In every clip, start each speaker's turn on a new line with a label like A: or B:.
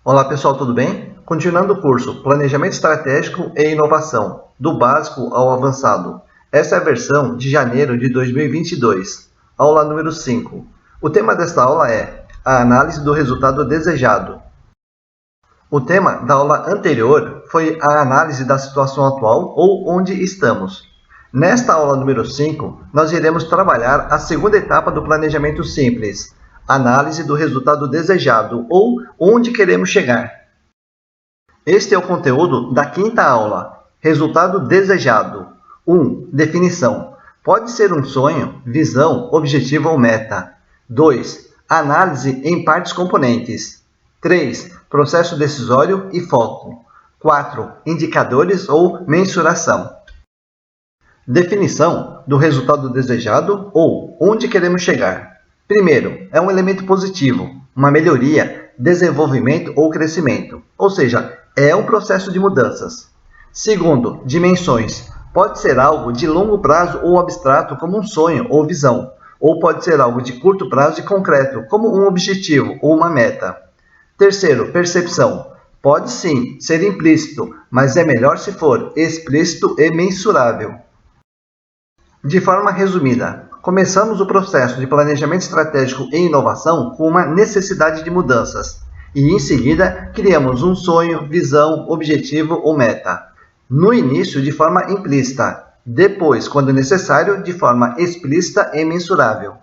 A: Olá pessoal, tudo bem? Continuando o curso Planejamento Estratégico e Inovação, do básico ao avançado. Essa é a versão de janeiro de 2022, aula número 5. O tema desta aula é a análise do resultado desejado. O tema da aula anterior foi a análise da situação atual ou onde estamos. Nesta aula número 5, nós iremos trabalhar a segunda etapa do planejamento simples, análise do resultado desejado ou onde queremos chegar. Este é o conteúdo da quinta aula, resultado desejado. 1. Definição. Pode ser um sonho, visão, objetivo ou meta. 2. Análise em partes componentes. 3. Processo decisório e foco. 4. Indicadores ou mensuração. Definição do resultado desejado ou onde queremos chegar. Primeiro, é um elemento positivo, uma melhoria, desenvolvimento ou crescimento, ou seja, é um processo de mudanças. Segundo, dimensões. Pode ser algo de longo prazo ou abstrato, como um sonho ou visão, ou pode ser algo de curto prazo e concreto, como um objetivo ou uma meta. Terceiro, percepção. Pode sim ser implícito, mas é melhor se for explícito e mensurável. De forma resumida, começamos o processo de planejamento estratégico e inovação com uma necessidade de mudanças, e em seguida criamos um sonho, visão, objetivo ou meta. No início, de forma implícita, depois, quando necessário, de forma explícita e mensurável.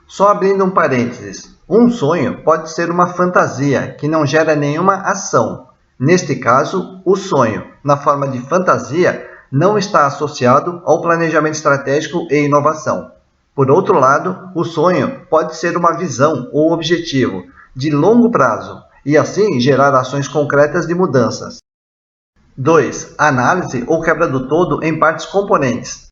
A: Só abrindo um parênteses, um sonho pode ser uma fantasia que não gera nenhuma ação. Neste caso, o sonho, na forma de fantasia, não está associado ao planejamento estratégico e inovação. Por outro lado, o sonho pode ser uma visão ou objetivo de longo prazo e assim gerar ações concretas de mudanças. 2. Análise ou quebra do todo em partes componentes.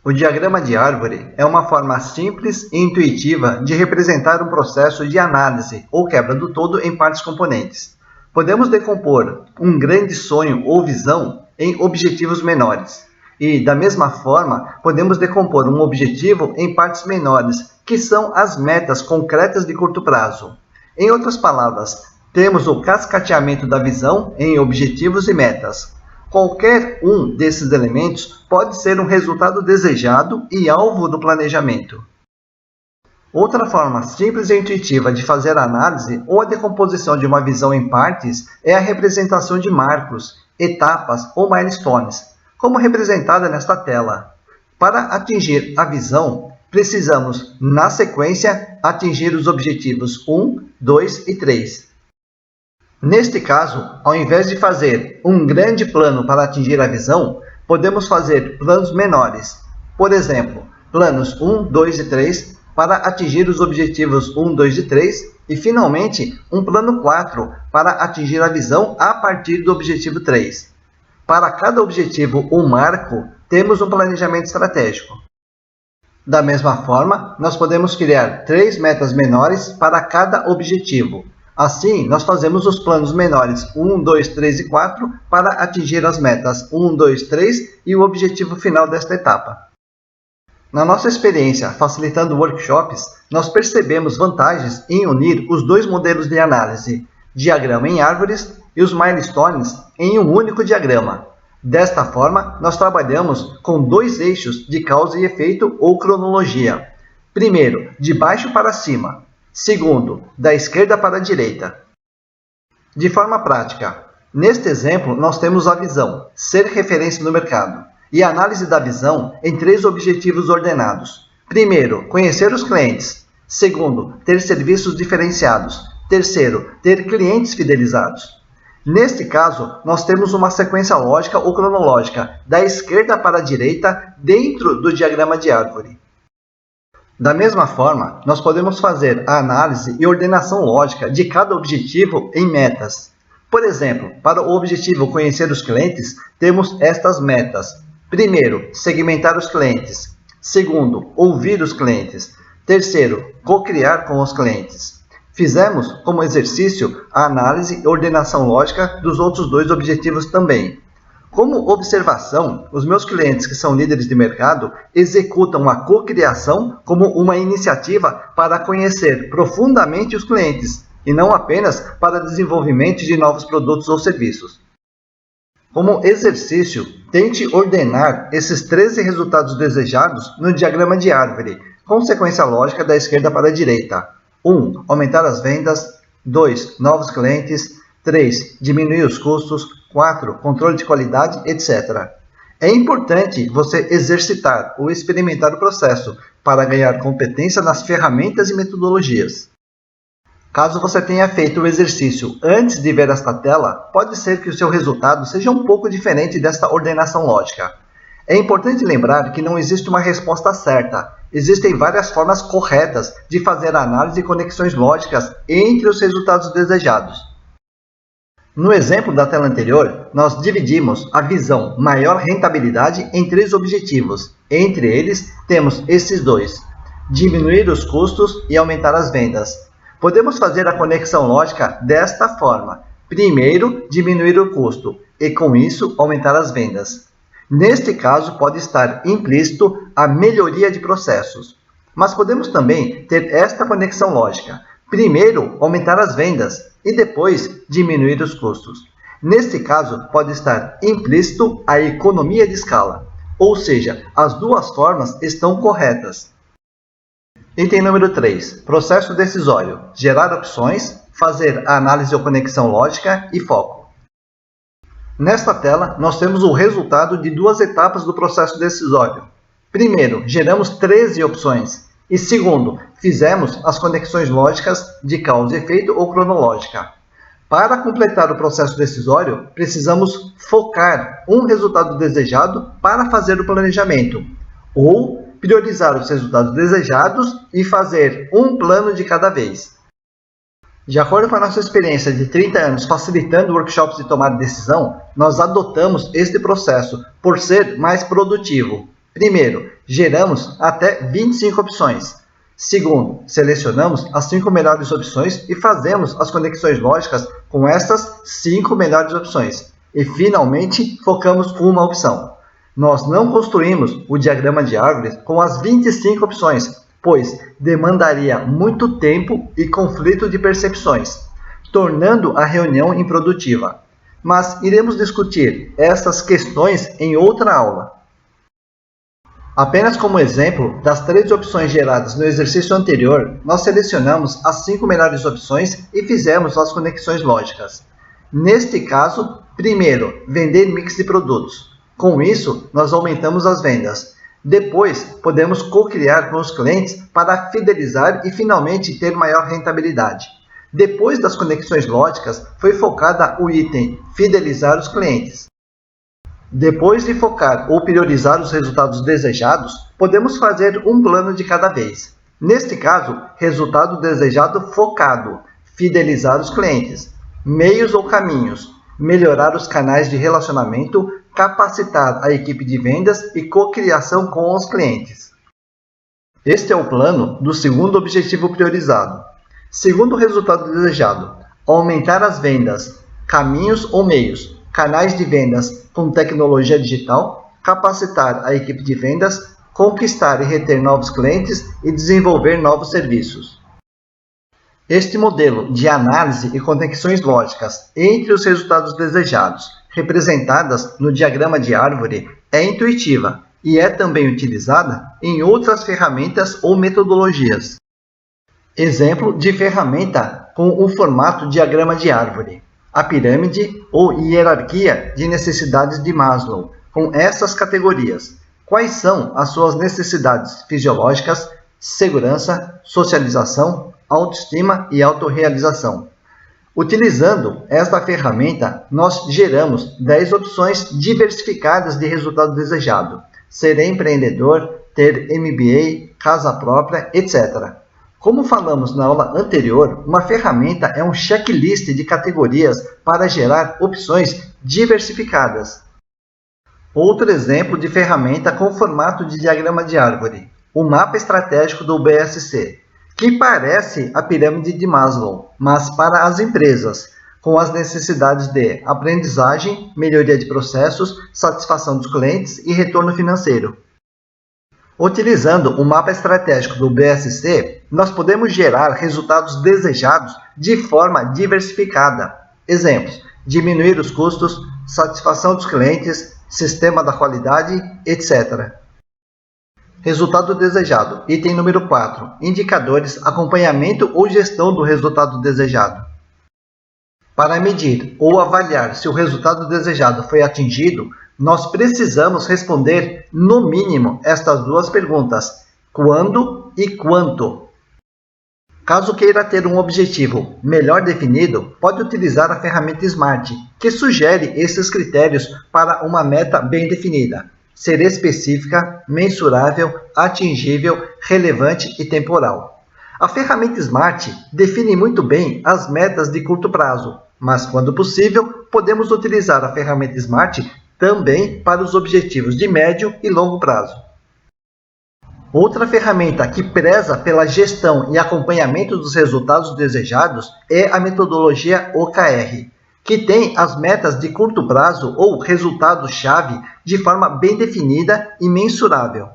A: O diagrama de árvore é uma forma simples e intuitiva de representar um processo de análise ou quebra do todo em partes componentes. Podemos decompor um grande sonho ou visão em objetivos menores. E, da mesma forma, podemos decompor um objetivo em partes menores, que são as metas concretas de curto prazo. Em outras palavras, temos o cascateamento da visão em objetivos e metas. Qualquer um desses elementos pode ser um resultado desejado e alvo do planejamento. Outra forma simples e intuitiva de fazer a análise ou a decomposição de uma visão em partes é a representação de marcos, etapas ou milestones, como representada nesta tela. Para atingir a visão, precisamos, na sequência, atingir os objetivos 1, 2 e 3. Neste caso, ao invés de fazer um grande plano para atingir a visão, podemos fazer planos menores. Por exemplo, planos 1, 2 e 3 para atingir os objetivos 1, 2 e 3 e, finalmente, um plano 4 para atingir a visão a partir do objetivo 3. Para cada objetivo ou marco, temos um planejamento estratégico. Da mesma forma, nós podemos criar 3 metas menores para cada objetivo. Assim, nós fazemos os planos menores 1, 2, 3 e 4 para atingir as metas 1, 2, 3 e o objetivo final desta etapa. Na nossa experiência facilitando workshops, nós percebemos vantagens em unir os dois modelos de análise, diagrama em árvores e os milestones em um único diagrama. Desta forma, nós trabalhamos com 2 eixos de causa e efeito ou cronologia. Primeiro, de baixo para cima. Segundo, da esquerda para a direita. De forma prática, neste exemplo, nós temos a visão, ser referência no mercado, e a análise da visão em 3 objetivos ordenados. Primeiro, conhecer os clientes. Segundo, ter serviços diferenciados. Terceiro, ter clientes fidelizados. Neste caso, nós temos uma sequência lógica ou cronológica, da esquerda para a direita, dentro do diagrama de árvore. Da mesma forma, nós podemos fazer a análise e ordenação lógica de cada objetivo em metas. Por exemplo, para o objetivo conhecer os clientes, temos estas metas. Primeiro, segmentar os clientes. Segundo, ouvir os clientes. Terceiro, co-criar com os clientes. Fizemos como exercício a análise e ordenação lógica dos outros 2 objetivos também. Como observação, os meus clientes que são líderes de mercado executam a cocriação como uma iniciativa para conhecer profundamente os clientes, e não apenas para desenvolvimento de novos produtos ou serviços. Como exercício, tente ordenar esses 13 resultados desejados no diagrama de árvore, com sequência lógica da esquerda para a direita. 1. Aumentar as vendas. 2. Novos clientes. 3. Diminuir os custos. 4. Controle de qualidade, etc. É importante você exercitar ou experimentar o processo para ganhar competência nas ferramentas e metodologias. Caso você tenha feito o exercício antes de ver esta tela, pode ser que o seu resultado seja um pouco diferente desta ordenação lógica. É importante lembrar que não existe uma resposta certa. Existem várias formas corretas de fazer a análise e conexões lógicas entre os resultados desejados. No exemplo da tela anterior, nós dividimos a visão maior rentabilidade em 3 objetivos. Entre eles, temos esses dois: diminuir os custos e aumentar as vendas. Podemos fazer a conexão lógica desta forma. Primeiro, diminuir o custo e, com isso, aumentar as vendas. Neste caso, pode estar implícito a melhoria de processos. Mas podemos também ter esta conexão lógica. Primeiro, aumentar as vendas e depois diminuir os custos. Neste caso, pode estar implícito a economia de escala. Ou seja, as duas formas estão corretas. Item número 3. Processo decisório. Gerar opções, fazer a análise ou conexão lógica e foco. Nesta tela, nós temos o resultado de 2 etapas do processo decisório. Primeiro, geramos 13 opções. E segundo, fizemos as conexões lógicas de causa e efeito ou cronológica. Para completar o processo decisório, precisamos focar um resultado desejado para fazer o planejamento, ou priorizar os resultados desejados e fazer um plano de cada vez. De acordo com a nossa experiência de 30 anos facilitando workshops de tomada de decisão, nós adotamos este processo por ser mais produtivo. Primeiro, geramos até 25 opções. Segundo, selecionamos as 5 melhores opções e fazemos as conexões lógicas com essas 5 melhores opções. E, finalmente, focamos uma opção. Nós não construímos o diagrama de árvore com as 25 opções, pois demandaria muito tempo e conflito de percepções, tornando a reunião improdutiva. Mas iremos discutir essas questões em outra aula. Apenas como exemplo das 3 opções geradas no exercício anterior, nós selecionamos as 5 melhores opções e fizemos as conexões lógicas. Neste caso, primeiro, vender mix de produtos. Com isso, nós aumentamos as vendas. Depois, podemos co-criar com os clientes para fidelizar e finalmente ter maior rentabilidade. Depois das conexões lógicas, foi focada o item fidelizar os clientes. Depois de focar ou priorizar os resultados desejados, podemos fazer um plano de cada vez. Neste caso, resultado desejado focado, fidelizar os clientes. Meios ou caminhos, melhorar os canais de relacionamento, capacitar a equipe de vendas e cocriação com os clientes. Este é o plano do segundo objetivo priorizado. Segundo resultado desejado, aumentar as vendas, caminhos ou meios, canais de vendas com tecnologia digital, capacitar a equipe de vendas, conquistar e reter novos clientes e desenvolver novos serviços. Este modelo de análise e conexões lógicas entre os resultados desejados, representadas no diagrama de árvore, é intuitiva e é também utilizada em outras ferramentas ou metodologias. Exemplo de ferramenta com o formato diagrama de árvore: a pirâmide ou hierarquia de necessidades de Maslow, com essas categorias. Quais são as suas necessidades fisiológicas, segurança, socialização, autoestima e autorrealização? Utilizando esta ferramenta, nós geramos 10 opções diversificadas de resultado desejado: ser empreendedor, ter MBA, casa própria, etc. Como falamos na aula anterior, uma ferramenta é um checklist de categorias para gerar opções diversificadas. Outro exemplo de ferramenta com formato de diagrama de árvore: o mapa estratégico do BSC, que parece a pirâmide de Maslow, mas para as empresas, com as necessidades de aprendizagem, melhoria de processos, satisfação dos clientes e retorno financeiro. Utilizando o mapa estratégico do BSC, nós podemos gerar resultados desejados de forma diversificada. Exemplos: diminuir os custos, satisfação dos clientes, sistema da qualidade, etc. Resultado desejado. Item número 4. Indicadores, acompanhamento ou gestão do resultado desejado. Para medir ou avaliar se o resultado desejado foi atingido, nós precisamos responder, no mínimo, estas duas perguntas: quando e quanto. Caso queira ter um objetivo melhor definido, pode utilizar a ferramenta SMART, que sugere esses critérios para uma meta bem definida: ser específica, mensurável, atingível, relevante e temporal. A ferramenta SMART define muito bem as metas de curto prazo, mas, quando possível, podemos utilizar a ferramenta SMART também para os objetivos de médio e longo prazo. Outra ferramenta que preza pela gestão e acompanhamento dos resultados desejados é a metodologia OKR, que tem as metas de curto prazo ou resultados-chave de forma bem definida e mensurável.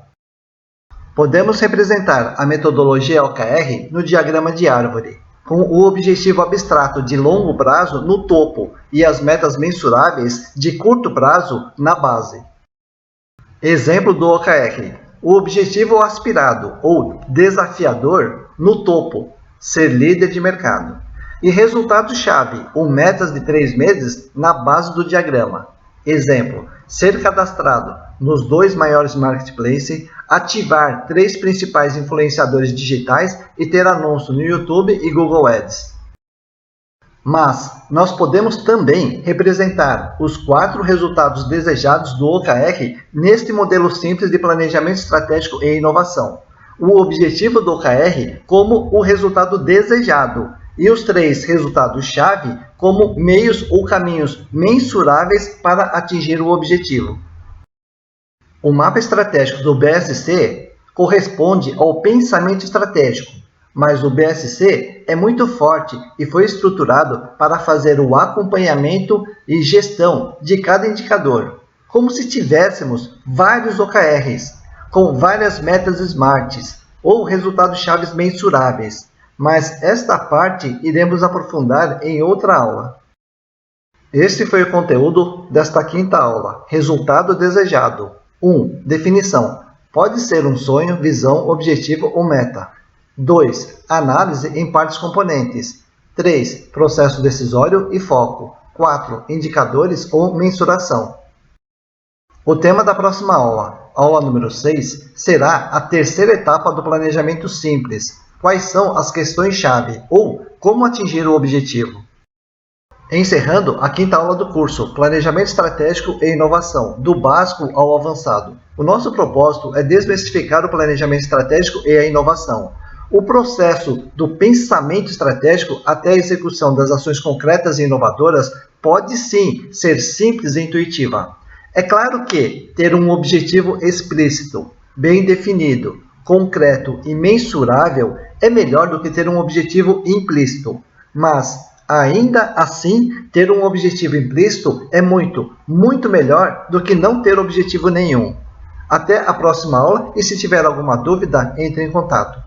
A: Podemos representar a metodologia OKR no diagrama de árvore, com o objetivo abstrato de longo prazo no topo e as metas mensuráveis de curto prazo na base. Exemplo do OKR: o objetivo aspirado ou desafiador no topo, ser líder de mercado, e resultado-chave ou metas de 3 meses na base do diagrama. Exemplo: ser cadastrado nos 2 maiores marketplaces, ativar 3 principais influenciadores digitais e ter anúncio no YouTube e Google Ads. Mas nós podemos também representar os 4 resultados desejados do OKR neste modelo simples de planejamento estratégico e inovação. O objetivo do OKR como o resultado desejado e os 3 resultados-chave como meios ou caminhos mensuráveis para atingir o objetivo. O mapa estratégico do BSC corresponde ao pensamento estratégico, mas o BSC é muito forte e foi estruturado para fazer o acompanhamento e gestão de cada indicador, como se tivéssemos vários OKRs, com várias metas SMARTs ou resultados-chave mensuráveis, mas esta parte iremos aprofundar em outra aula. Este foi o conteúdo desta 5ª aula. Resultado desejado. 1. Definição. Pode ser um sonho, visão, objetivo ou meta. 2. Análise em partes componentes. 3. Processo decisório e foco. 4. Indicadores ou mensuração. O tema da próxima aula, aula número 6, será a 3ª etapa do planejamento simples. Quais são as questões-chave ou como atingir o objetivo. Encerrando a 5ª aula do curso Planejamento Estratégico e Inovação, do básico ao avançado. O nosso propósito é desmistificar o planejamento estratégico e a inovação. O processo do pensamento estratégico até a execução das ações concretas e inovadoras pode sim ser simples e intuitiva. É claro que ter um objetivo explícito, bem definido, concreto e mensurável é melhor do que ter um objetivo implícito, mas ainda assim, ter um objetivo implícito é muito melhor do que não ter objetivo nenhum. Até a próxima aula e se tiver alguma dúvida, entre em contato.